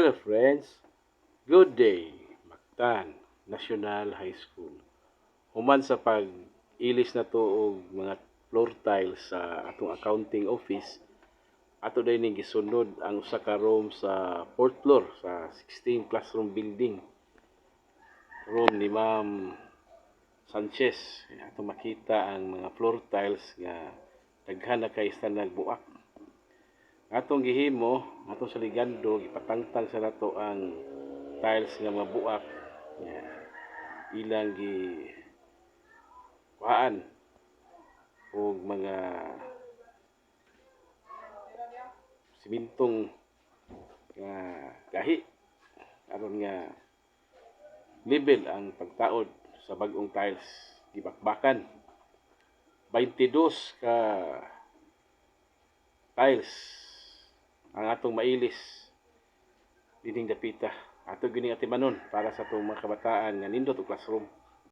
Hello friends, good day, Mactan National High School. Human sa pag-ilis na to og mga floor tiles sa atong accounting office, ato day ning gisunod ang usa ka room sa fourth floor sa 16 classroom building. Room ni Ma'am Sanchez. Ato makita ang mga floor tiles nga daghan na kay standard buak. Atong gihimo, atong sa ligando, gipatangtang sa nato ang tiles nga mga buak. Ilang gi kuhaan og mga simintong nga gahi aron nga level ang pagtaod sa bag-ong tiles gibakbakan. 22 ka tiles ang atong mailis dining dapita. Ato gini atimanon para sa atong mga kabataan nga nindot og classroom.